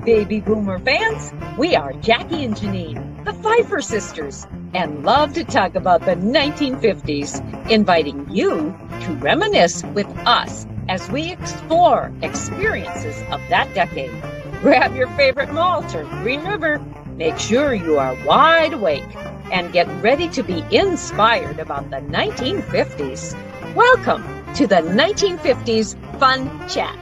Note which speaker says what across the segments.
Speaker 1: Baby Boomer fans, we are Jackie and Janine, the Pfeiffer sisters, and love to talk about the 1950s, inviting you to reminisce with us as we explore experiences of that decade. Grab your favorite malt or Green River, make sure you are wide awake, and get ready to be inspired about the 1950s. Welcome to the 1950s Fun Chat.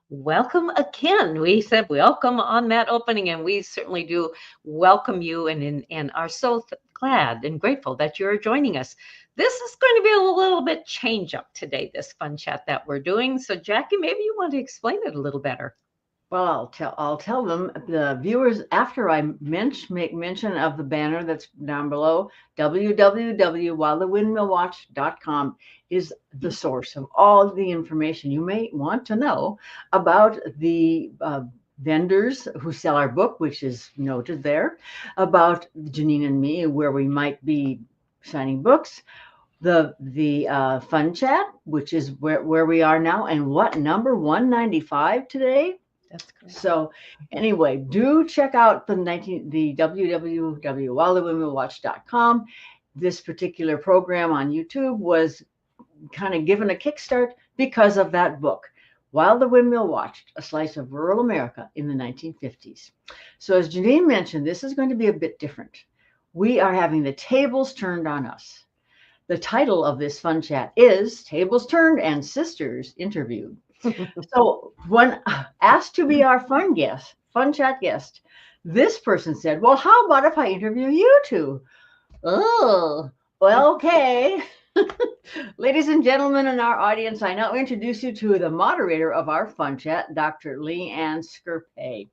Speaker 1: Welcome again. We said welcome on that opening, and we certainly do welcome you and are so glad and grateful that you're joining us. This is going to be a little bit change up today, this Fun Chat that we're doing. So Jackie, maybe you want to explain it a little better.
Speaker 2: Well, I'll tell them, the viewers, after I make mention of the banner that's down below. www.whilethewindmillwatch.com is the source of all the information you may want to know about the vendors who sell our book, which is noted there, about Janine and me, where we might be signing books, the Fun Chat, which is where we are now, and what number 195 today.
Speaker 1: That's correct.
Speaker 2: So anyway, do check out the www.whilethewindmillwatch.com. This particular program on YouTube was kind of given a kickstart because of that book, While the Windmill Watched, A Slice of Rural America in the 1950s. So as Janine mentioned, this is going to be a bit different. We are having the tables turned on us. The title of this Fun Chat is Tables Turned and Sisters Interviewed. So when asked to be our Fun Chat guest, this person said, well, how about if I interview you two? Oh, well, okay. Ladies and gentlemen in our audience, I now introduce you to the moderator of our Fun Chat, Dr. Leigh Skurupey.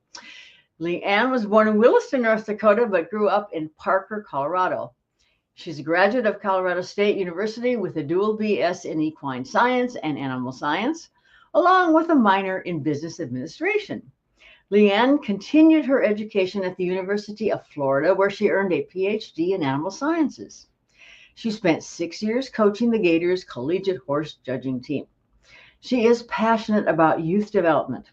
Speaker 2: Leigh was born in Williston, North Dakota, but grew up in Parker, Colorado. She's a graduate of Colorado State University with a dual BS in equine science and animal science, along with a minor in business administration. Leigh continued her education at the University of Florida, where she earned a PhD in animal sciences. She spent 6 years coaching the Gators collegiate horse judging team. She is passionate about youth development.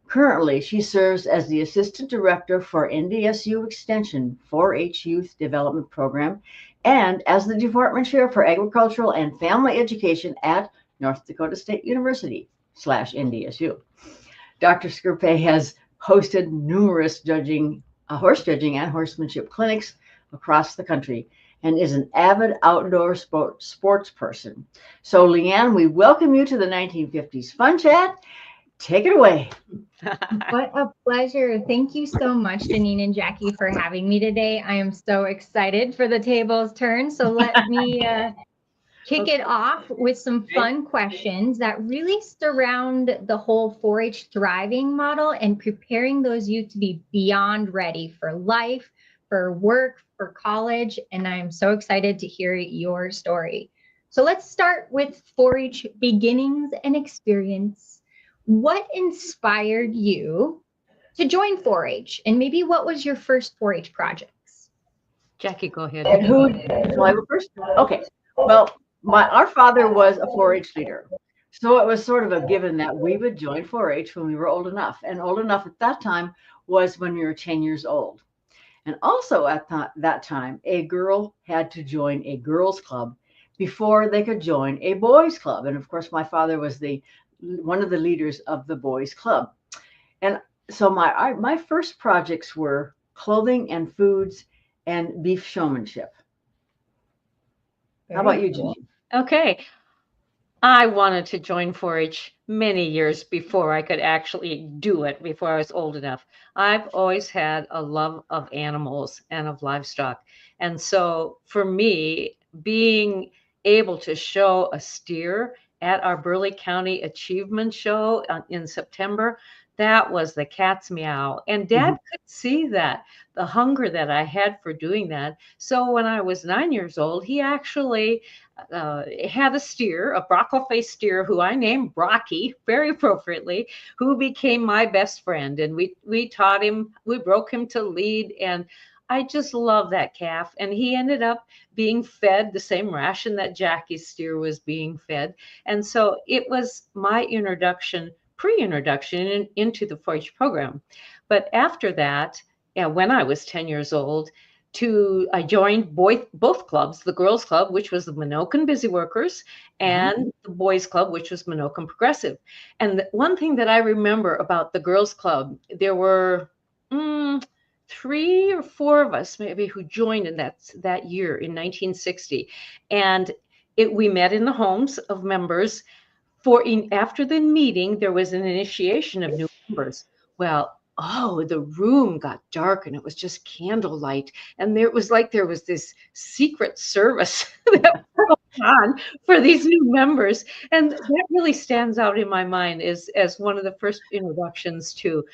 Speaker 2: Currently, she serves as the Assistant Director for NDSU Extension 4-H Youth Development Program and as the Department Chair for Agricultural and Family Education at North Dakota State University /NDSU. Dr. Skurupey has hosted numerous horse judging and horsemanship clinics across the country and is an avid outdoor sports person. So, Leigh, we welcome you to the 1950s Fun Chat. Take it away.
Speaker 3: What a pleasure. Thank you so much, Janine and Jackie, for having me today. I am so excited for the tables turn. So let me kick it off with some fun questions that really surround the whole 4-H thriving model and preparing those youth to be beyond ready for life, for work, for college. And I'm so excited to hear your story. So let's start with 4-H beginnings and experience. What inspired you to join 4-H? And maybe what was your first 4-H projects?
Speaker 1: Jackie, go ahead.
Speaker 2: And so I go first? Okay. Well, our father was a 4-H leader. So it was sort of a given that we would join 4-H when we were old enough. And old enough at that time was when we were 10 years old. And also at that time, a girl had to join a girls' club before they could join a boys' club. And of course, my father was one of the leaders of the boys' club. And so my first projects were clothing and foods and beef showmanship. How about you, Janine?
Speaker 1: Okay. I wanted to join 4-H many years before I could actually do it, before I was old enough. I've always had a love of animals and of livestock. And so for me, being able to show a steer at our Burleigh County Achievement Show in September, that was the cat's meow. And Dad could see that, the hunger that I had for doing that. So when I was 9 years old, he actually had a steer, a Brockle-faced steer, who I named Brocky, very appropriately, who became my best friend. And we taught him, we broke him to lead, and I just love that calf. And he ended up being fed the same ration that Jackie's steer was being fed. And so it was my introduction pre-introduction into the 4-H program. But after that, when I was 10 years old, I joined both clubs, the girls club, which was the Minokan Busy Workers, and the boys club, which was Minokan Progressive. And one thing that I remember about the girls club, there were 3 or 4 of us maybe who joined in that year in 1960. And we met in the homes of members. After the meeting, there was an initiation of new members. Well, the room got dark and it was just candlelight. And there was this secret service that was going on for these new members. And that really stands out in my mind as one of the first introductions to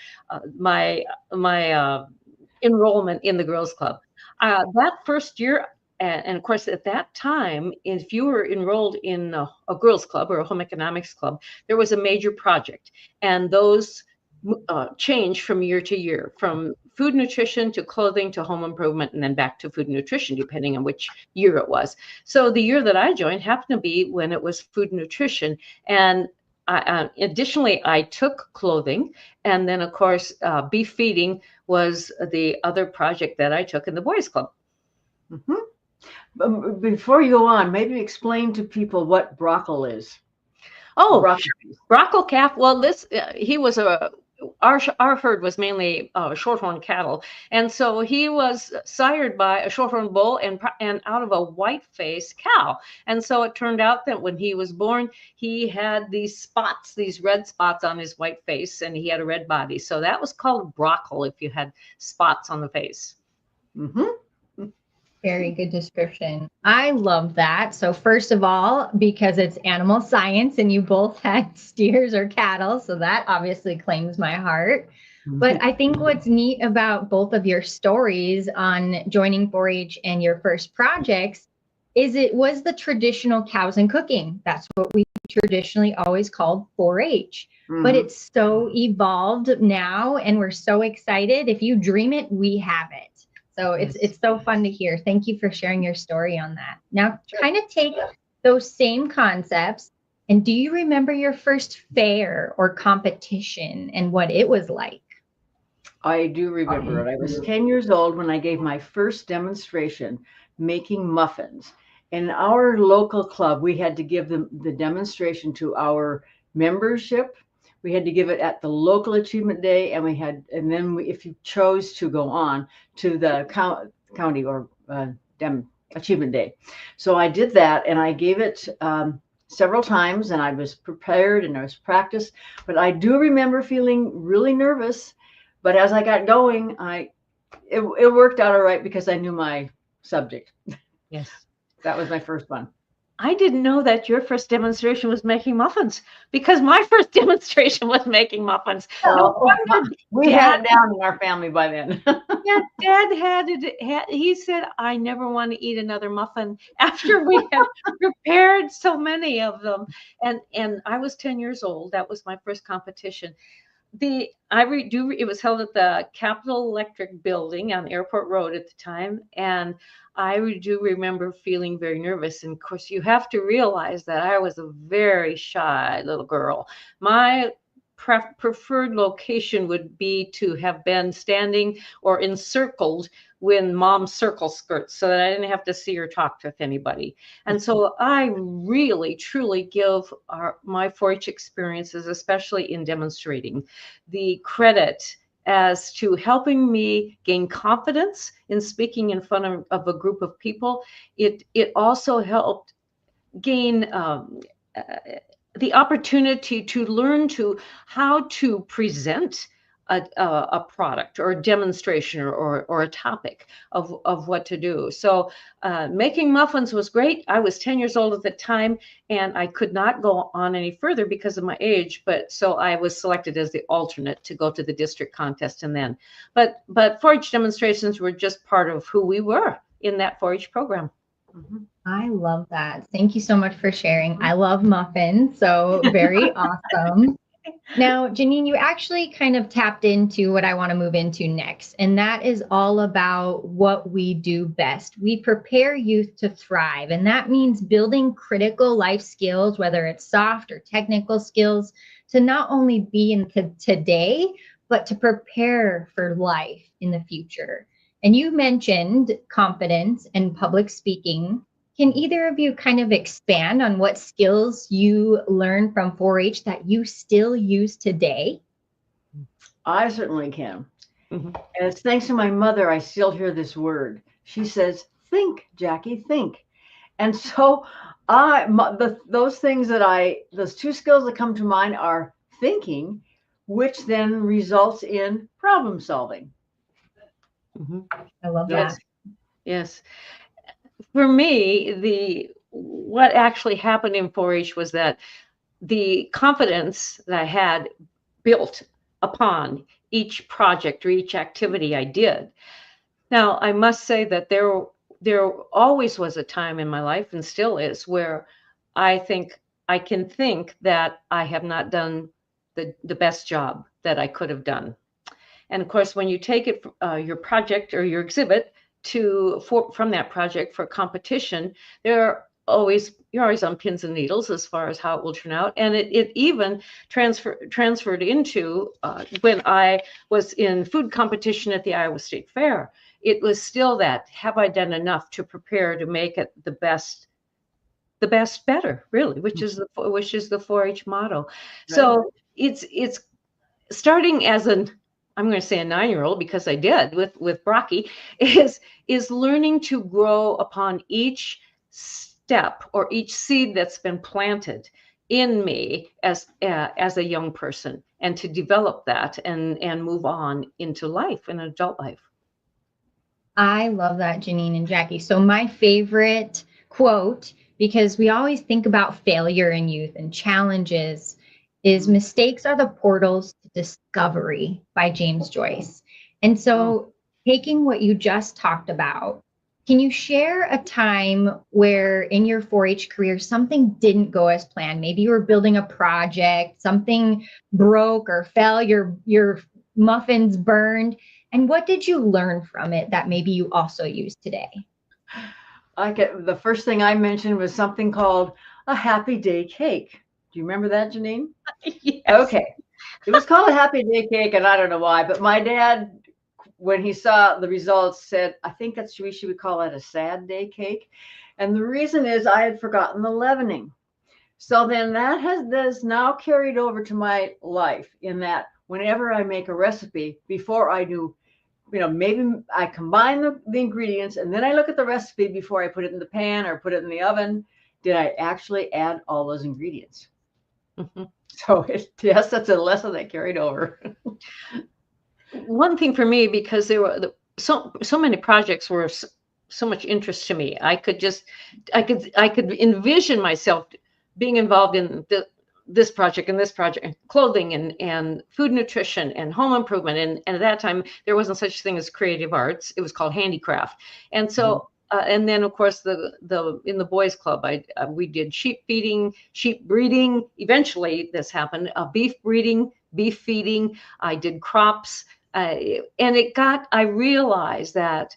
Speaker 1: my enrollment in the girls club. That first year, and of course, at that time, if you were enrolled in a girls club or a home economics club, there was a major project. And those change from year to year, from food nutrition to clothing to home improvement, and then back to food and nutrition, depending on which year it was. So the year that I joined happened to be when it was food and nutrition. And additionally, I took clothing. And then, of course, beef feeding was the other project that I took in the boys club.
Speaker 2: Before you go on, maybe explain to people what brockle is.
Speaker 1: Brockle calf. Well, he was our herd was mainly shorthorn cattle, and so he was sired by a shorthorn bull and out of a white-faced cow. And so it turned out that when he was born, he had these red spots on his white face, and he had a red body. So that was called brockle if you had spots on the face.
Speaker 3: Very good description. I love that. So first of all, because it's animal science and you both had steers or cattle, so that obviously claims my heart. But I think what's neat about both of your stories on joining 4-H and your first projects is it was the traditional cows and cooking. That's what we traditionally always called 4-H. But it's so evolved now, and we're so excited. If you dream it, we have it. So it's so fun to hear. Thank you for sharing your story on that. Now, kind of take those same concepts, and do you remember your first fair or competition and what it was like?
Speaker 2: I do remember it. I was 10 years old when I gave my first demonstration making muffins. In our local club, we had to give the demonstration to our membership. We had to give it at the local achievement day, and then if you chose to go on to the county or achievement day. So I did that, and I gave it several times, and I was prepared and I was practiced. But I do remember feeling really nervous. But as I got going, it worked out all right because I knew my subject.
Speaker 1: Yes,
Speaker 2: that was my first one.
Speaker 1: I didn't know that your first demonstration was making muffins, because my first demonstration was making muffins.
Speaker 2: We had it down in our family by then.
Speaker 1: Yeah, Dad had it. He said, I never want to eat another muffin after we had prepared so many of them. And I was 10 years old. That was my first competition. It was held at the Capitol Electric building on Airport Road at the time. And I do remember feeling very nervous. And of course, you have to realize that I was a very shy little girl. My preferred location would be to have been standing or encircled when Mom's circle skirts, so that I didn't have to see or talk with anybody. And so I really, truly give my 4-H experiences, especially in demonstrating, the credit as to helping me gain confidence in speaking in front of a group of people. It also helped gain the opportunity to learn how to present a product or a demonstration or a topic of what to do. So making muffins was great. I was 10 years old at the time, and I could not go on any further because of my age. But so I was selected as the alternate to go to the district contest. And then, but 4-H demonstrations were just part of who we were in that 4-H program.
Speaker 3: I love that. Thank you so much for sharing. I love muffins, so very awesome. Now, Janine, you actually kind of tapped into what I want to move into next, and that is all about what we do best. We prepare youth to thrive, and that means building critical life skills, whether it's soft or technical skills, to not only be in today, but to prepare for life in the future. And you mentioned confidence and public speaking. Can either of you kind of expand on what skills you learned from 4-H that you still use today?
Speaker 2: I certainly can.
Speaker 1: Mhm.
Speaker 2: And it's thanks to my mother, I still hear this word. She says, think, Jackie, think. And so those things those two skills that come to mind are thinking, which then results in problem solving.
Speaker 1: Mhm.
Speaker 3: I love
Speaker 1: Yes,
Speaker 3: that.
Speaker 1: yes. For me, what actually happened in 4-H was that the confidence that I had built upon each project or each activity I did. Now, I must say that there always was a time in my life, and still is, where I can think that I have not done the best job that I could have done. And of course, when you take it, your project or your exhibit from that project for competition, you're always on pins and needles as far as how it will turn out. And it even transferred into when I was in food competition at the Iowa State Fair. It was still that, have I done enough to prepare to make it the best better, really, which is the 4-H motto.
Speaker 2: Right.
Speaker 1: So it's starting as I'm going to say a 9-year-old, because I did with Brocky, is learning to grow upon each step or each seed that's been planted in me as a young person, and to develop that and move on into life, in adult life.
Speaker 3: I love that, Janine and Jackie. So my favorite quote, because we always think about failure in youth and challenges, is mistakes are the portals to discovery by James Joyce. And so taking what you just talked about, can you share a time where in your 4-H career something didn't go as planned? Maybe you were building a project, something broke or fell, your muffins burned. And what did you learn from it that maybe you also use today?
Speaker 2: The first thing I mentioned was something called a happy day cake. Do you remember that, Janine?
Speaker 1: Yes.
Speaker 2: Okay. It was called a happy day cake, and I don't know why, but my dad, when he saw the results, said, I think we should call it a sad day cake. And the reason is I had forgotten the leavening. So then that has now carried over to my life, in that whenever I make a recipe, before I do, maybe I combine the ingredients and then I look at the recipe before I put it in the pan or put it in the oven. Did I actually add all those ingredients?
Speaker 1: Mm-hmm.
Speaker 2: So yes, that's a lesson that carried over.
Speaker 1: One thing for me, because there were so many projects were so much interest to me. I could envision myself being involved in this project and this project, clothing and food nutrition and home improvement. And at that time, there wasn't such thing as creative arts. It was called handicraft. And so, and then of course in the boys club, we did sheep feeding, sheep breeding. Eventually this happened, beef breeding, beef feeding. I did crops. And I realized that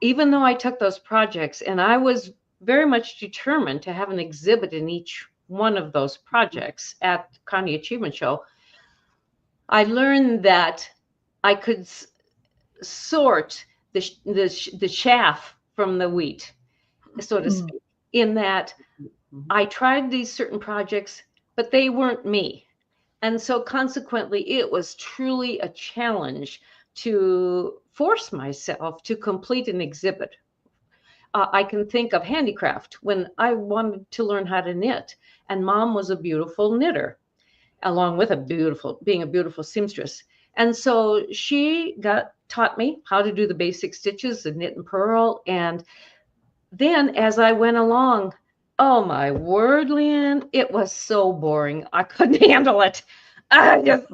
Speaker 1: even though I took those projects, and I was very much determined to have an exhibit in each one of those projects at County Achievement Show, I learned that I could sort the chaff from the wheat, so to speak, in that I tried these certain projects, but they weren't me. And so consequently, it was truly a challenge to force myself to complete an exhibit. I can think of handicraft when I wanted to learn how to knit, and Mom was a beautiful knitter, along with being a beautiful seamstress. And so she taught me how to do the basic stitches, the knit and purl. And then as I went along, oh my word, Leanne, it was so boring. I couldn't handle it. I just,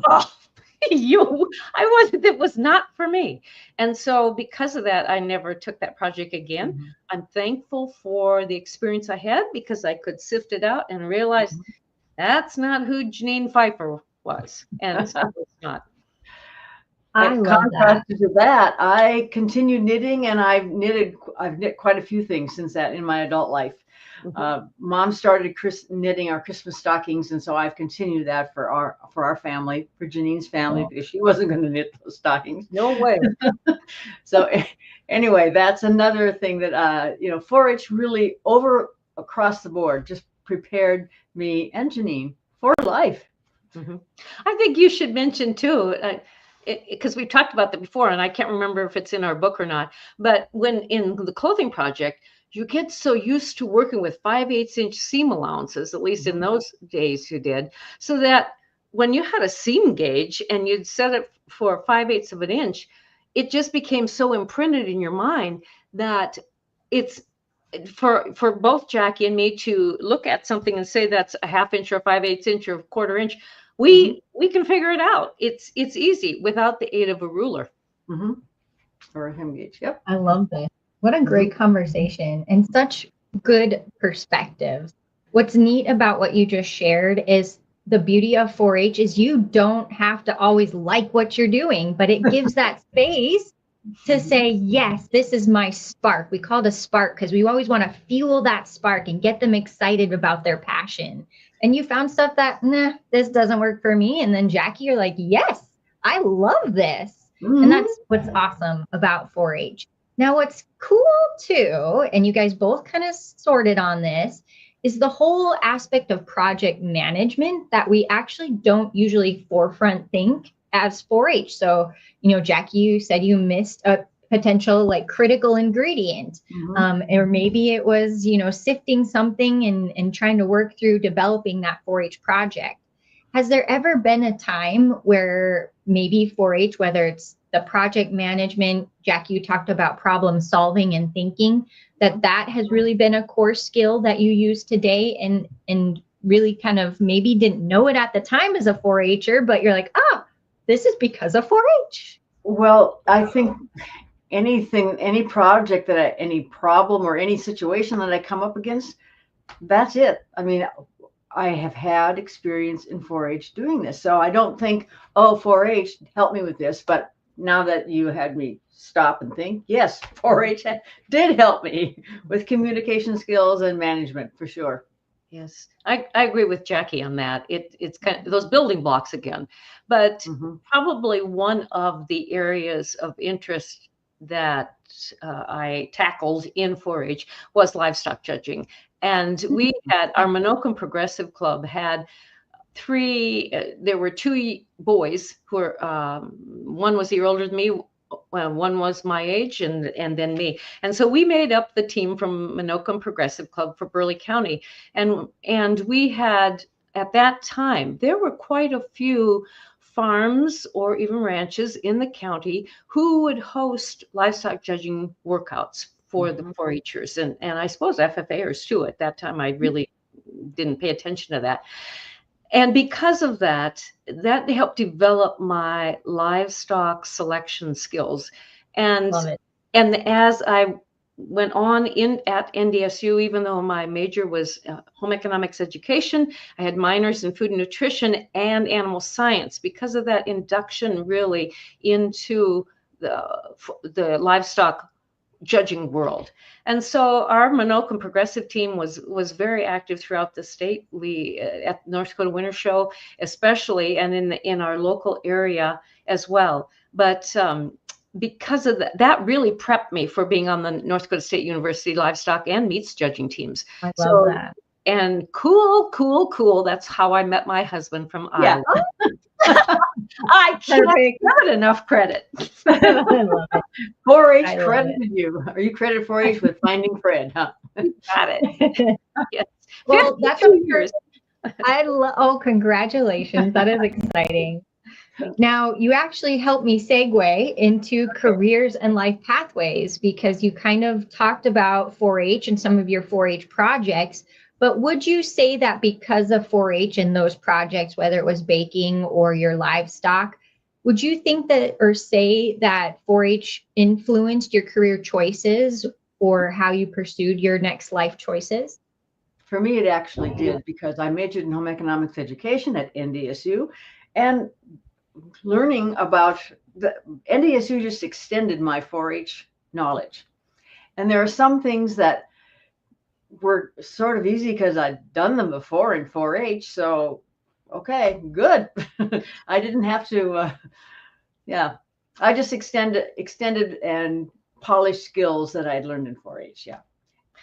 Speaker 1: it was not for me. And so because of that, I never took that project again.
Speaker 2: Mm-hmm.
Speaker 1: I'm thankful for the experience I had, because I could sift it out and realize That's not who Janine Pfeiffer was, and so it's not.
Speaker 3: I
Speaker 2: And
Speaker 3: love that.
Speaker 2: contrasted to that, I continue knitting, and I've knit quite a few things since that in my adult life. Mom started knitting our Christmas stockings, and so I've continued that for our family, for Janine's family, because she wasn't going to knit those stockings.
Speaker 1: No way.
Speaker 2: So anyway, that's another thing that 4-H really across the board just prepared me and Janine for life.
Speaker 1: I think you should mention too, because we've talked about that before, and I can't remember if it's in our book or not, but when in the clothing project, you get so used to working with 5/8 inch seam allowances, at least in those days you did, so that when you had a seam gauge and you'd set it for 5/8 of an inch, it just became so imprinted in your mind that it's for both Jackie and me to look at something and say that's a 1/2 inch or 5/8 inch or 1/4 inch. We can figure it out. It's easy without the aid of a ruler.
Speaker 2: Or a hem gauge. Yep.
Speaker 3: I love this. What a great conversation and such good perspectives. What's neat about what you just shared is the beauty of 4-H is you don't have to always like what you're doing, but it gives that space to say, yes, this is my spark. We call it a spark because we always want to fuel that spark and get them excited about their passion. And you found stuff that, nah, this doesn't work for me. And then Jackie, you're like, yes, I love this. And that's what's awesome about 4-H. Now, what's cool too, and you guys both kind of sorted on this, is the whole aspect of project management that we actually don't usually forefront think as 4-H. So, Jackie, you said you missed a potential like critical ingredient, or maybe it was, sifting something and trying to work through developing that 4-H project. Has there ever been a time where maybe 4-H, whether it's the project management, Jackie, you talked about problem solving and thinking, that has really been a core skill that you use today and really kind of maybe didn't know it at the time as a 4-H'er, but you're like, this is because of 4-H.
Speaker 2: Well, I think any project any problem or any situation that I come up against, that's it. I mean, I have had experience in 4-H doing this. So I don't think, 4-H helped me with this, but now that you had me stop and think, yes, 4-H did help me with communication skills and management for sure.
Speaker 1: Yes, I agree with Jackie on that. It's kind of those building blocks again, but probably one of the areas of interest that I tackled in 4-H was livestock judging. And we had our Monocan Progressive Club had there were 2 boys who were, one was a year older than me, one was my age, and then me. And so we made up the team from Monocan Progressive Club for Burleigh County. And we had, at that time, there were quite a few farms or even ranches in the county who would host livestock judging workouts for the 4-H'ers and I suppose FFAers too. At that time, I really didn't pay attention to that. And because of that helped develop my livestock selection skills. And as I went on at NDSU, even though my major was home economics education, I had minors in food and nutrition and animal science because of that induction really into the livestock judging world. And so our Monocan Progressive team was very active throughout the state. We at North Dakota Winter Show, especially, and in our local area as well. But because of that really prepped me for being on the North Dakota State University livestock and meats judging teams.
Speaker 3: I love that.
Speaker 1: And cool. That's how I met my husband from Iowa. I can't give it enough credit.
Speaker 3: I love it.
Speaker 2: 4-H credited you. Are you credited 4-H with finding Fred, huh?
Speaker 1: Got it. Yes.
Speaker 3: Well, that's years. Congratulations. That is exciting. Now, you actually helped me segue into careers and life pathways because you kind of talked about 4-H and some of your 4-H projects. But would you say that because of 4-H and those projects, whether it was baking or your livestock, would you think that or say that 4-H influenced your career choices or how you pursued your next life choices?
Speaker 2: For me, it actually did, because I majored in home economics education at NDSU, and learning about the NDSU just extended my 4-H knowledge. And there are some things that were sort of easy because I'd done them before in 4-H. So, okay, good. I didn't have to, yeah, I just extended and polished skills that I'd learned in 4-H. Yeah.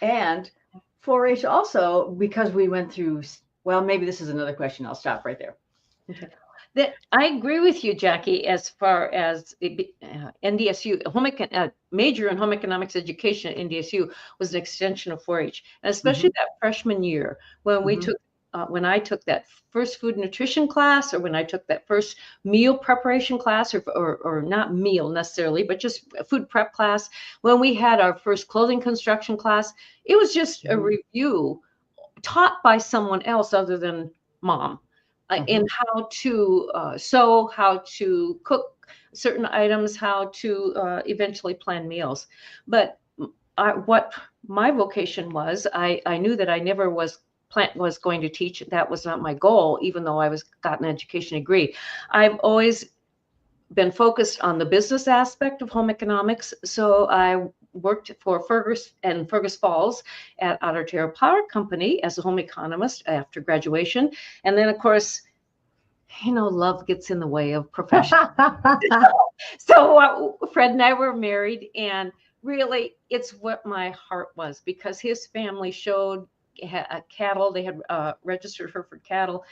Speaker 2: And 4-H also, because we went through, well, maybe this is another question. I'll stop right there.
Speaker 1: Okay. I agree with you, Jackie, as far as NDSU, major in home economics education at NDSU was an extension of 4-H, and especially that freshman year when we took, when I took that first food nutrition class, or when I took that first meal preparation class, or not meal necessarily, but just a food prep class, when we had our first clothing construction class, it was just a review taught by someone else other than mom. In how to sew, how to cook certain items, how to eventually plan meals. But what my vocation was, I knew that I never was going to teach. That was not my goal, even though I got an education degree. I've always been focused on the business aspect of home economics. So I worked for Fergus Falls at Otter Tail Power Company as a home economist after graduation. And then, of course, love gets in the way of profession. So Fred and I were married, and really it's what my heart was, because his family showed cattle. They had registered Hereford cattle.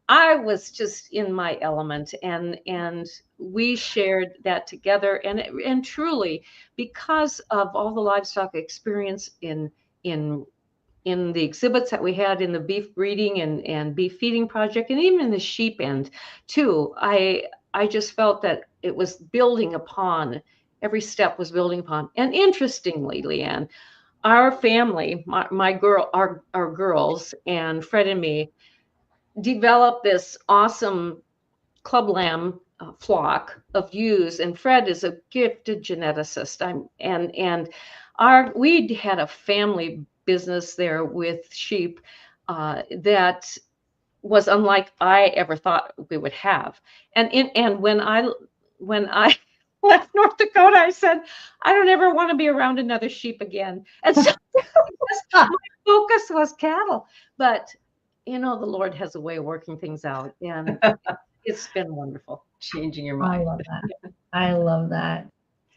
Speaker 1: I was just in my element, and we shared that together, and truly, because of all the livestock experience in the exhibits that we had in the beef breeding and beef feeding project, and even in the sheep end too, I just felt that it was building upon, every step was building upon. And interestingly, Leanne, our family, our girls and Fred and me, developed this awesome club lamb flock of ewes, and Fred is a gifted geneticist. We had a family business there with sheep that was unlike I ever thought we would have. And when I left North Dakota, I said, I don't ever want to be around another sheep again. And so my focus was cattle. But the Lord has a way of working things out, and it's been wonderful.
Speaker 2: Changing your mind.
Speaker 3: I love that. I love that.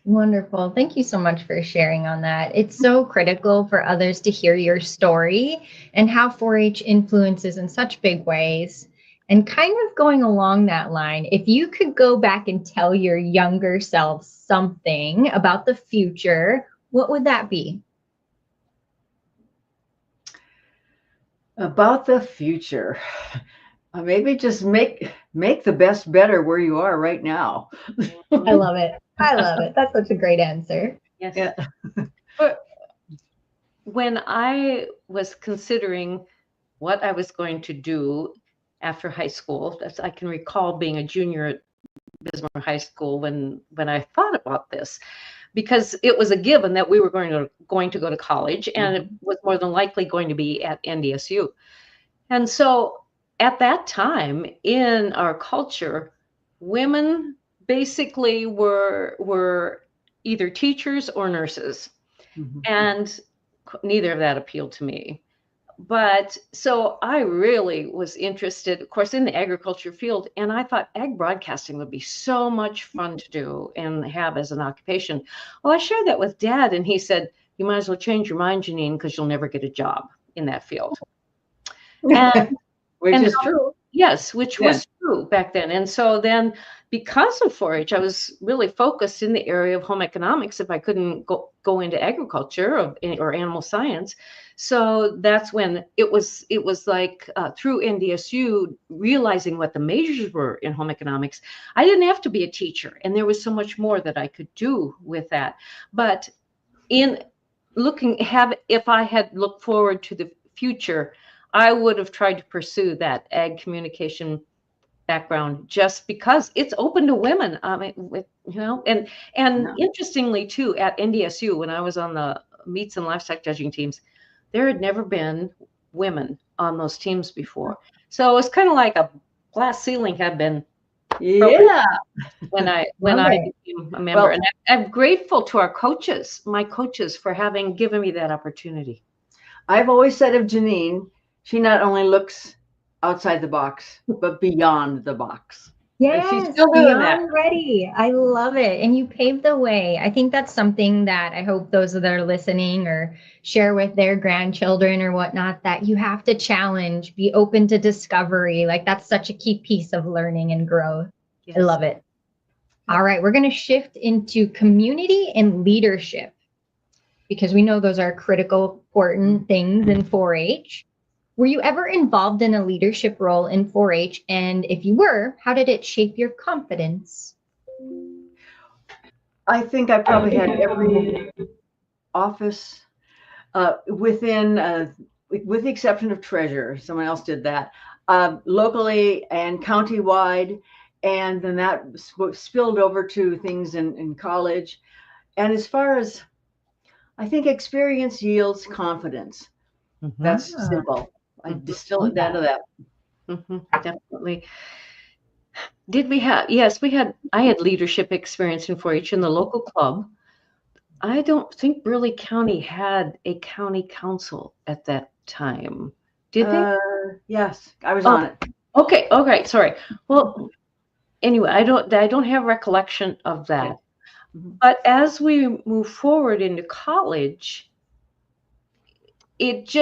Speaker 3: Wonderful. Thank you so much for sharing on that. It's so critical for others to hear your story and how 4-H influences in such big ways. And kind of going along that line, if you could go back and tell your younger self something about the future, what would that be?
Speaker 2: About the future, maybe just make the best better where you are right now.
Speaker 3: I love it. I love it. That's such a great answer.
Speaker 1: Yes. Yeah. But when I was considering what I was going to do after high school, I can recall being a junior at Bismarck High School when I thought about this, because it was a given that we were going to go to college, and it was more than likely going to be at NDSU. And so at that time in our culture, women basically were either teachers or nurses, and neither of that appealed to me. But so I really was interested, of course, in the agriculture field, and I thought ag broadcasting would be so much fun to do and have as an occupation. Well, I shared that with Dad, and he said, you might as well change your mind, Janine, because you'll never get a job in that field. And,
Speaker 2: which is true.
Speaker 1: Yes, which was true back then. And so then, because of 4-H, I was really focused in the area of home economics if I couldn't go into agriculture or animal science. So that's when it was like through NDSU, realizing what the majors were in home economics, I didn't have to be a teacher, and there was so much more that I could do with that. But if I had looked forward to the future, I would have tried to pursue that ag communication background, just because it's open to women. I mean, and interestingly too, at NDSU, when I was on the meats and livestock judging teams, there had never been women on those teams before. So it was kind of like a glass ceiling had been broken
Speaker 2: Yeah.
Speaker 1: when I
Speaker 3: Love it.
Speaker 1: became a member.
Speaker 2: Well,
Speaker 1: And I'm grateful to our coaches, my coaches, for having given me that opportunity.
Speaker 2: I've always said of Janine, she not only looks outside the box, but beyond the box. And she's
Speaker 3: Yes,
Speaker 2: still doing that.
Speaker 3: beyond ready. I love it. And you paved the way. I think that's something that I hope those that are listening or share with their grandchildren or whatnot, that you have to challenge, be open to discovery. Like that's such a key piece of learning and growth.
Speaker 1: Yes.
Speaker 3: I love it. All right, we're going to shift into community and leadership because we know those are critical, important things in 4-H. Were you ever involved in a leadership role in 4-H? And if you were, how did it shape your confidence?
Speaker 2: I think I probably had every office within, with the exception of treasurer. Someone else did that locally and countywide. And then that spilled over to things in college. And as far as, I think experience yields confidence. That's simple. I distill it down to that.
Speaker 1: Definitely. Did we have, yes, I had leadership experience in 4-H in the local club. I don't think Burleigh County had a county council at that time. Did they?
Speaker 2: Yes, I was on it.
Speaker 1: Okay, okay, sorry. Well, anyway, I don't have recollection of that. But as we move forward into college, it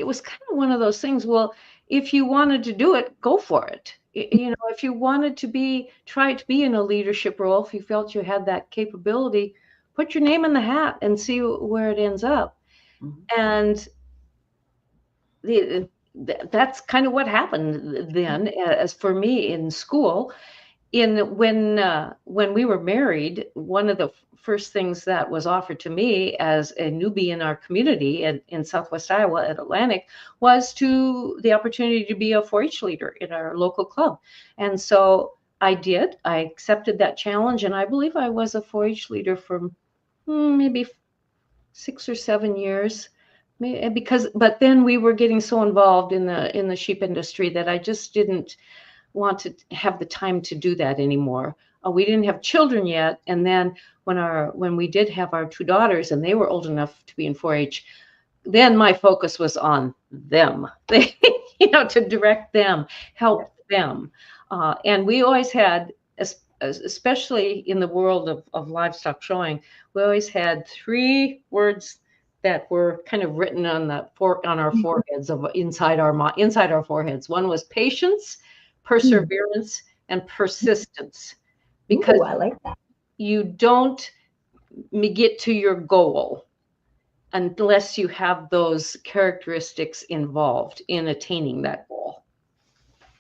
Speaker 1: was kind of one of those things. Well, if you wanted to do it, go for it. You know, if you wanted to try to be in a leadership role, if you felt you had that capability, put your name in the hat and see where it ends up. And that's kind of what happened then. As for me in school, when we were married, one of the first things that was offered to me as a newbie in our community in Southwest Iowa at Atlantic was the opportunity to be a 4-H leader in our local club. And so I did. I accepted that challenge, and I believe I was a 4-H leader for maybe 6 or 7 years. But then we were getting so involved in the sheep industry that I just didn't want to have the time to do that anymore. We didn't have children yet, and then when we did have our 2 daughters and they were old enough to be in 4-H, then my focus was on them. To direct them, help them, and we always had, especially in the world of livestock showing, we always had 3 words that were kind of written on our foreheads, inside our foreheads. One was patience, perseverance, and persistence, because
Speaker 3: I like that.
Speaker 1: you don't get to your goal unless you have those characteristics involved in attaining that goal.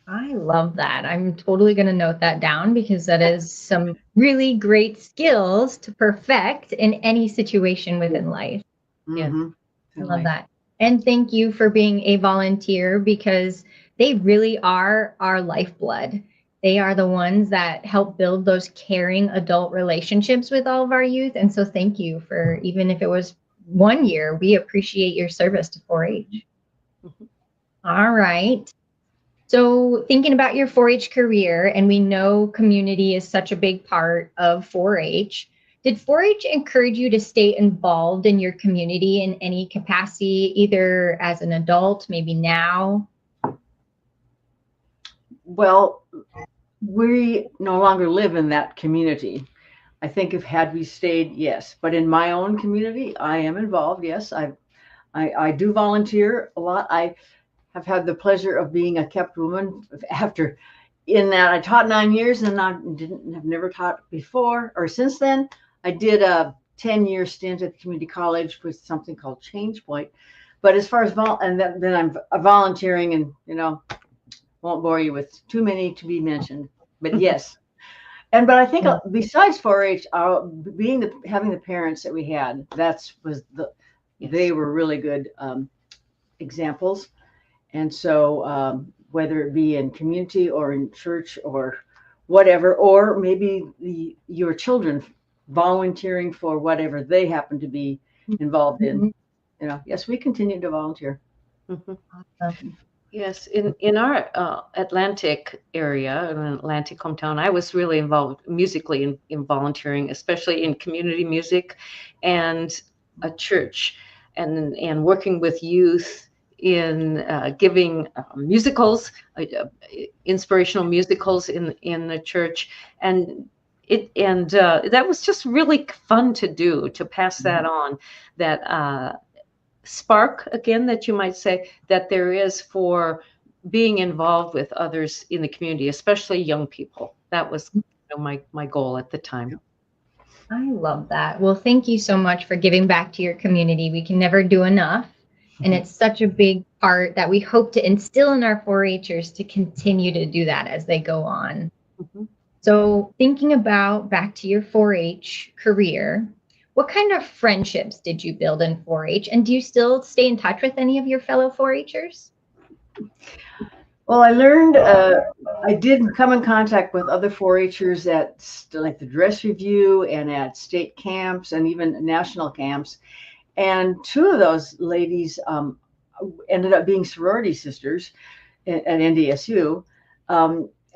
Speaker 3: I love that. I'm totally going to note that down because that is some really great skills to perfect in any situation within life.
Speaker 1: Yeah,
Speaker 3: I love that. And thank you for being a volunteer, because they really are our lifeblood. They are the ones that help build those caring adult relationships with all of our youth. And so thank you for, even if it was 1 year, we appreciate your service to 4-H. All right. So thinking about your 4-H career, and we know community is such a big part of 4-H. Did 4-H encourage you to stay involved in your community in any capacity, either as an adult, maybe now?
Speaker 2: Well, we no longer live in that community. I think had we stayed, yes. But in my own community, I am involved. Yes, I do volunteer a lot. I have had the pleasure of being a kept woman in that I taught 9 years and have never taught before or since then. I did a 10-year stint at the community college with something called Change Point. But as far as then I'm volunteering, and won't bore you with too many to be mentioned. But yes, but I think besides 4-H, having the parents that we had, they were really good examples. And so whether it be in community or in church or whatever, or maybe your children volunteering for whatever they happen to be involved in, yes, we continue to volunteer.
Speaker 1: Mhm.
Speaker 3: Awesome.
Speaker 1: Yes, in our Atlantic area, in an Atlantic hometown, I was really involved musically in volunteering, especially in community music and a church, and working with youth in giving musicals, inspirational musicals in the church, and that was just really fun to do, to pass that on, that spark again that you might say that there is for being involved with others in the community, especially young people. That was my goal at the time.
Speaker 3: I love that. Well, thank you so much for giving back to your community. We can never do enough. And it's such a big part that we hope to instill in our 4-Hers to continue to do that as they go on.
Speaker 1: Mhm.
Speaker 3: So thinking about back to your 4-H career, what kind of friendships did you build in 4-H? And do you still stay in touch with any of your fellow 4-Hers?
Speaker 2: Well, I learned, I did come in contact with other 4-Hers at like the dress review and at state camps and even national camps. And two of those ladies ended up being sorority sisters at NDSU.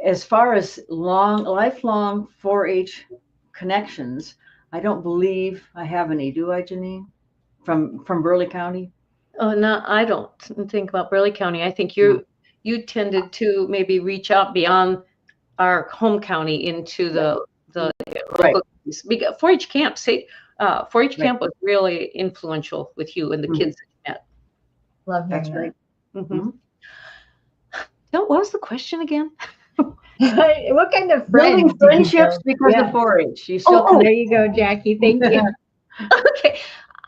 Speaker 2: As far as lifelong 4-H connections, I don't believe I have any. Do I, Janine? From Burleigh County?
Speaker 1: Oh, no, I don't think about Burleigh County. I think
Speaker 2: No.
Speaker 1: you tended to maybe reach out beyond our home county into the
Speaker 2: Right.
Speaker 1: local 4-H camp. 4-H
Speaker 2: Right.
Speaker 1: camp was really influential with you and the kids that you met.
Speaker 3: Love
Speaker 2: That's
Speaker 3: hearing
Speaker 2: right.
Speaker 1: Mhm.
Speaker 2: Mhm.
Speaker 1: So what was the question again?
Speaker 3: that. What kind of
Speaker 2: Building
Speaker 3: friends did you
Speaker 2: friendships
Speaker 3: build?
Speaker 2: because
Speaker 3: Yeah.
Speaker 2: of 4-H. You still
Speaker 1: Oh,
Speaker 3: There you go, Jackie. Thank you.
Speaker 1: okay.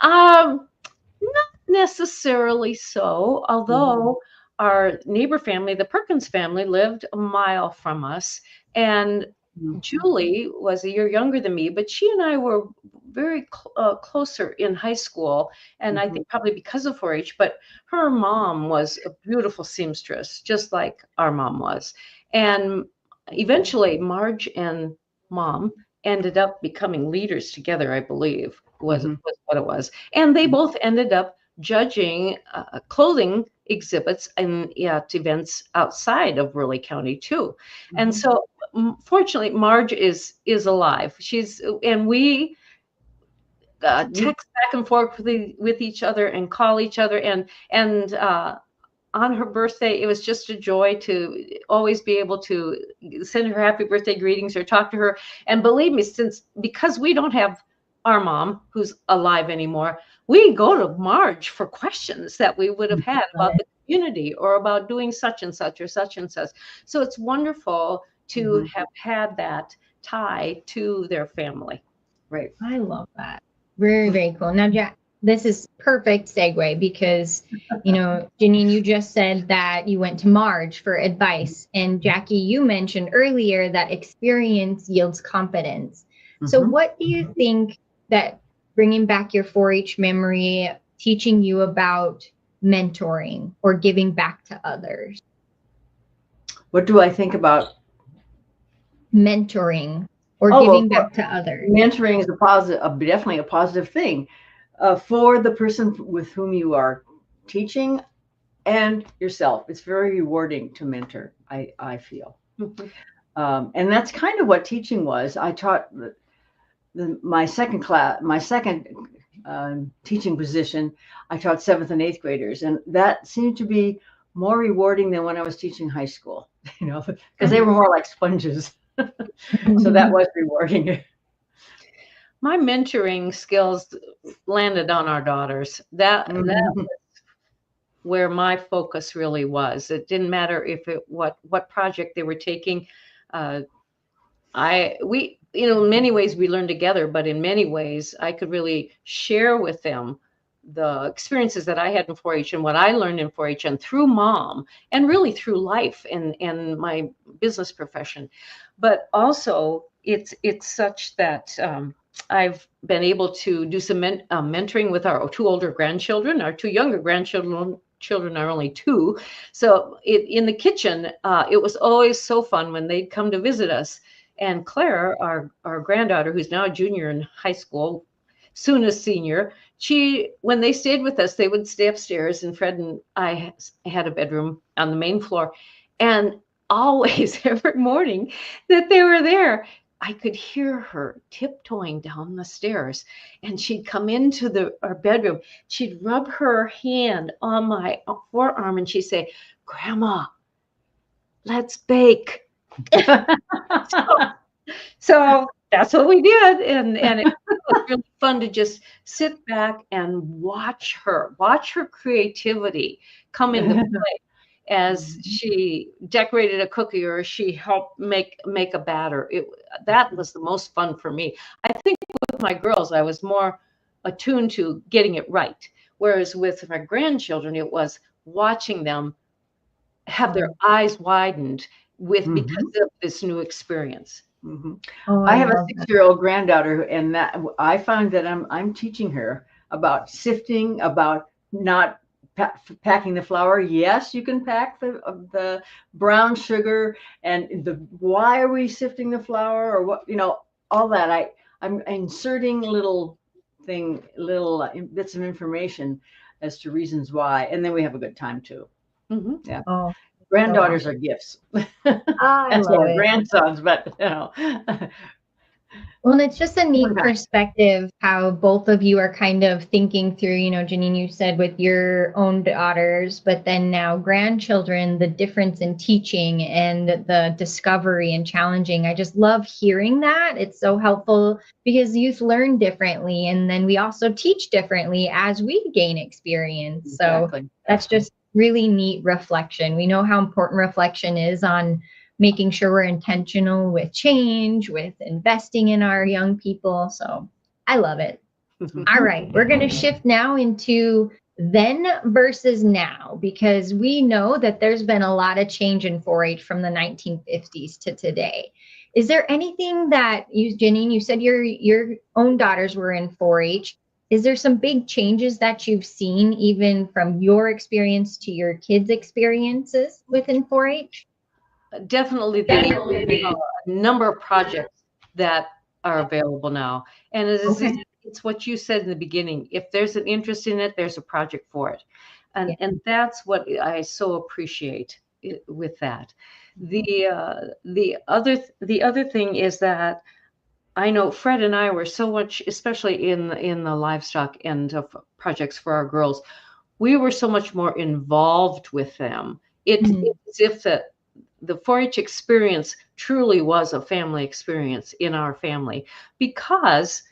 Speaker 1: Not necessarily so, although our neighbor family, the Perkins family, lived a mile from us. And Julie was a year younger than me, but she and I were very closer in high school. And I think probably because of 4-H, but her mom was a beautiful seamstress, just like our mom was. And eventually, Marge and mom ended up becoming leaders together, I believe, was what it was. And they both ended up judging clothing exhibits and at events outside of Raleigh County too. And so fortunately Marge is alive. And we text back and forth with each other and call each other, and on her birthday, it was just a joy to always be able to send her happy birthday greetings or talk to her. And believe me, because we don't have our mom who's alive anymore, we go to Marge for questions that we would have had about the community or about doing such and such or such and such. So it's wonderful to have had that tie to their family.
Speaker 2: Right.
Speaker 3: I love that. Very, very cool. Now, Jack, this is perfect segue because, Janine, you just said that you went to Marge for advice. And Jackie, you mentioned earlier that experience yields confidence. So what do you think that bringing back your 4-H memory, teaching you about mentoring or giving back to others?
Speaker 2: What do I think about
Speaker 3: mentoring or giving back to others?
Speaker 2: Mentoring is definitely a positive thing for the person with whom you are teaching and yourself. It's very rewarding to mentor, I feel. And that's kind of what teaching was. I taught my second teaching position. I taught 7th and 8th graders, and that seemed to be more rewarding than when I was teaching high school, because they were more like sponges. So that was rewarding.
Speaker 1: My mentoring skills landed on our daughters. That was where my focus really was. It didn't matter what project they were taking. In many ways we learned together, but in many ways I could really share with them the experiences that I had in 4-H and what I learned in 4-H and through mom and really through life and my business profession. But also it's such that I've been able to do some mentoring with our 2 older grandchildren. Our 2 younger grandchildren are only 2. So in the kitchen, it was always so fun when they'd come to visit us. And Claire, our granddaughter, who's now a junior in high school, soonest senior, when they stayed with us, they would stay upstairs, and Fred and I had a bedroom on the main floor. And always, every morning that they were there, I could hear her tiptoeing down the stairs, and she'd come into our bedroom. She'd rub her hand on my forearm, and she'd say, "Grandma, let's bake." So that's what we did, and it was really fun to just sit back and watch her creativity come into play as she decorated a cookie or she helped make a batter. That was the most fun for me. I think with my girls, I was more attuned to getting it right, whereas with my grandchildren, it was watching them have their eyes widened because of this new experience.
Speaker 2: Oh, I have a 6-year-old granddaughter, and that I find that I'm teaching her about sifting, about not packing the flour. Yes, you can pack the brown sugar, and why are we sifting the flour, or what, all that. I'm inserting little bits of information as to reasons why, and then we have a good time too. Yeah.
Speaker 3: Oh.
Speaker 2: Granddaughters are gifts.
Speaker 3: I love it.
Speaker 2: Grandsons, but
Speaker 3: Well, it's just a neat perspective how both of you are kind of thinking through, Janine, you said with your own daughters, but then now grandchildren, the difference in teaching and the discovery and challenging. I just love hearing that. It's so helpful because youth learn differently, and then we also teach differently as we gain experience. Exactly. So that's just really neat reflection. We know how important reflection is on making sure we're intentional with change, with investing in our young people. So I love it. All right, we're going to shift now into then versus now, because we know that there's been a lot of change in 4-H from the 1950s to today. Is there anything that Janine, you said your own daughters were in 4-H. Is there some big changes that you've seen even from your experience to your kids' experiences within 4-H?
Speaker 1: Definitely the number of projects that are available now. And it's what you said in the beginning. If there's an interest in it, there's a project for it. And that's what I so appreciate with that. The other thing is that I know Fred and I were so much, especially in the livestock end of projects for our girls, we were so much more involved with them. It's as if the 4-H experience truly was a family experience in our family, because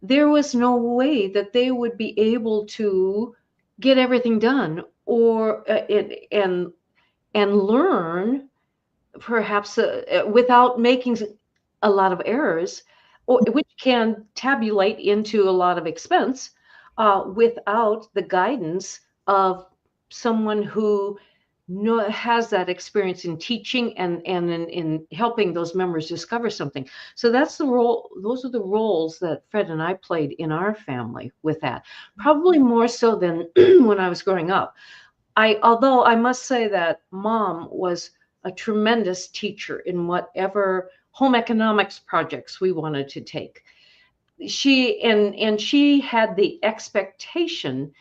Speaker 1: there was no way that they would be able to get everything done or and learn perhaps without making a lot of errors, which can tabulate into a lot of expense without the guidance of someone who has that experience in teaching and in helping those members discover something. So that's the role. Those are the roles that Fred and I played in our family with that, probably more so than when I was growing up. Although I must say that Mom was a tremendous teacher in whatever home economics projects we wanted to take. She had the expectation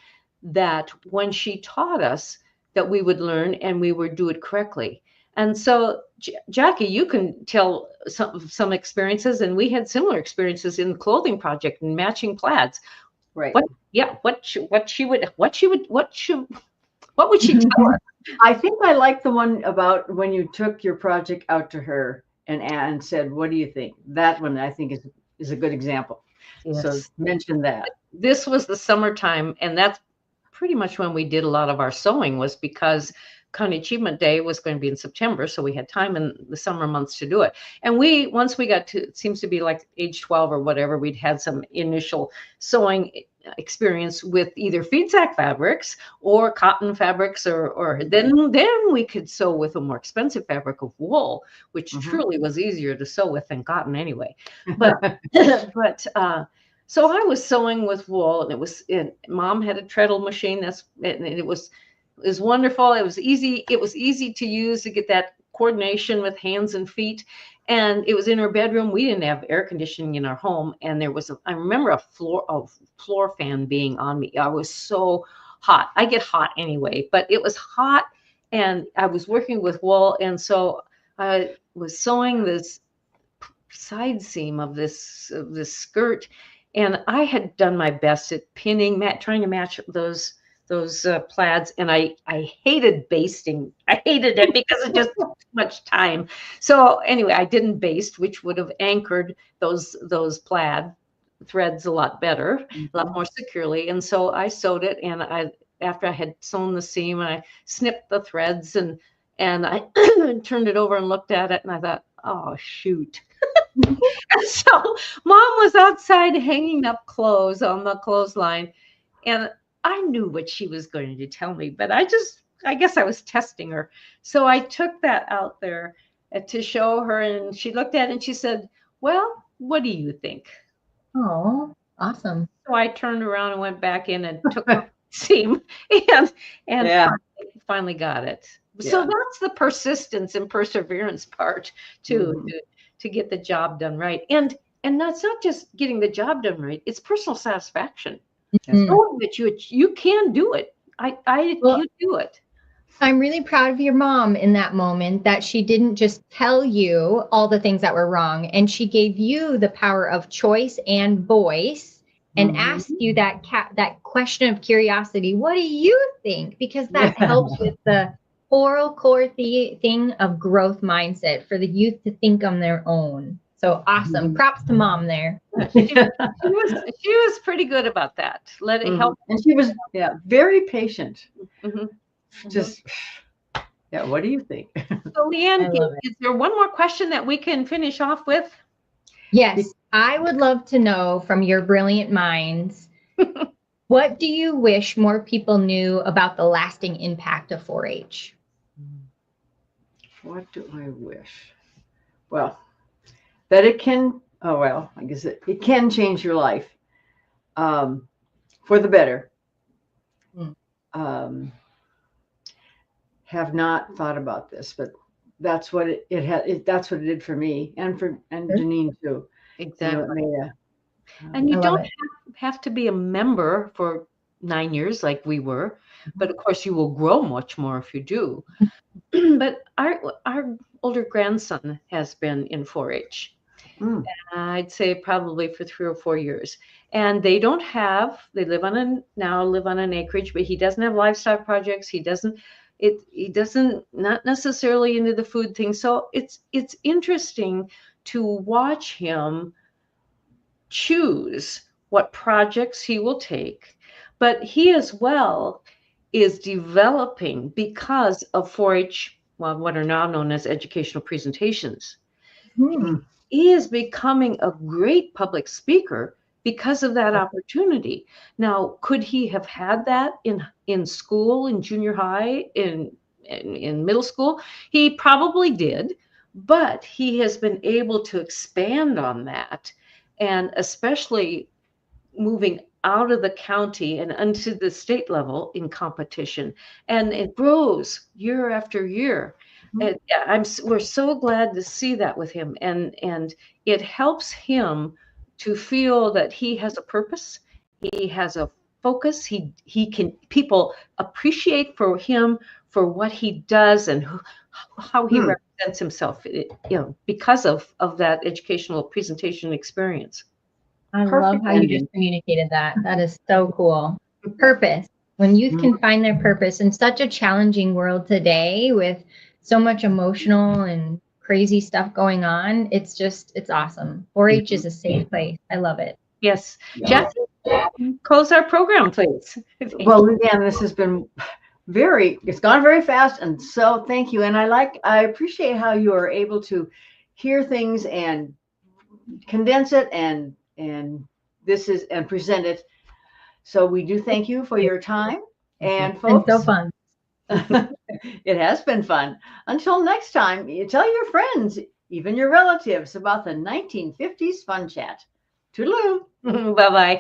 Speaker 1: that when she taught us, that we would learn and we would do it correctly. And so, Jackie, you can tell some experiences, and we had similar experiences in the clothing project and matching plaids.
Speaker 2: Right.
Speaker 1: What would she tell us?
Speaker 2: I think I like the one about when you took your project out to her and said, "What do you think?" That one I think is a good example. Yes. So mention that.
Speaker 1: This was the summertime, and that's pretty much when we did a lot of our sewing, was because County Achievement Day was going to be in September, so we had time in the summer months to do it. And once we got to, it seems to be like age 12 or whatever, we'd had some initial sewing experience with either feed sack fabrics or cotton fabrics, or then we could sew with a more expensive fabric of wool, which truly was easier to sew with than cotton anyway. But so I was sewing with wool, and Mom had a treadle machine. It was wonderful. It was easy. It was easy to use to get that coordination with hands and feet. And it was in her bedroom. We didn't have air conditioning in our home. And there was, I remember a floor fan being on me. I was so hot. I get hot anyway, but it was hot and I was working with wool. And so I was sewing this side seam of this skirt. And I had done my best at pinning, trying to match those plaids, and I hated basting. I hated it because it just took too much time. So anyway, I didn't baste, which would have anchored those plaid threads a lot better, a lot more securely. And so I sewed it, and after I had sewn the seam, I snipped the threads and I turned it over and looked at it, and I thought, oh shoot. So Mom was outside hanging up clothes on the clothesline, and I knew what she was going to tell me, but I guess I was testing her. So I took that out there to show her, and she looked at it and she said, well, what do you think?
Speaker 3: Oh, awesome.
Speaker 1: So I turned around and went back in and took the seam and finally got it. Yeah. So that's the persistence and perseverance part to get the job done right. And that's not just getting the job done right. It's personal satisfaction. Knowing that you can do it. You do it.
Speaker 3: I'm really proud of your mom in that moment, that she didn't just tell you all the things that were wrong, and she gave you the power of choice and voice and asked you that question of curiosity. What do you think? Because that helps with the oral core thing of growth mindset for the youth to think on their own. So awesome. Props to Mom there.
Speaker 1: She was pretty good about that. Let it help.
Speaker 2: And she was very patient. Just, what do you think?
Speaker 1: So Leanne, is there one more question that we can finish off with?
Speaker 3: Yes. I would love to know from your brilliant minds, what do you wish more people knew about the lasting impact of 4-H?
Speaker 2: What do I wish? Well, that it can, I guess it can change your life for the better. Have not thought about this, but that's what that's what it did for me and Janine too.
Speaker 1: Exactly. And you don't have to be a member for 9 years like we were, but of course you will grow much more if you do. But our older grandson has been in 4-H. I'd say probably for 3 or 4 years. And they live on an acreage, but he doesn't have livestock projects. He doesn't not necessarily into the food thing. So it's interesting to watch him choose what projects he will take. But he as well is developing, because of 4-H, what are now known as educational presentations. He is becoming a great public speaker because of that opportunity. Now, could he have had that in school, in junior high, in middle school? He probably did, but he has been able to expand on that, and especially moving out of the county and into the state level in competition, and it grows year after year. And we're so glad to see that with him, and it helps him to feel that he has a purpose, he has a focus, people appreciate for him for what he does and how he represents himself, because of that educational presentation experience.
Speaker 3: I love how you just communicated that. That is so cool. Purpose. When youth can find their purpose in such a challenging world today with so much emotional and crazy stuff going on, it's awesome. 4-H is a safe place. I love it.
Speaker 1: Yes. Jackie, close our program, please.
Speaker 2: Well, Leanne, this has been it's gone very fast, and so thank you. And I appreciate how you are able to hear things and condense it and present it. So we do thank you for your time. And folks,
Speaker 3: it's so fun.
Speaker 2: It has been fun. Until next time, you tell your friends, even your relatives, about the 1950s Fun Chat. Toodaloo.
Speaker 1: Bye-bye.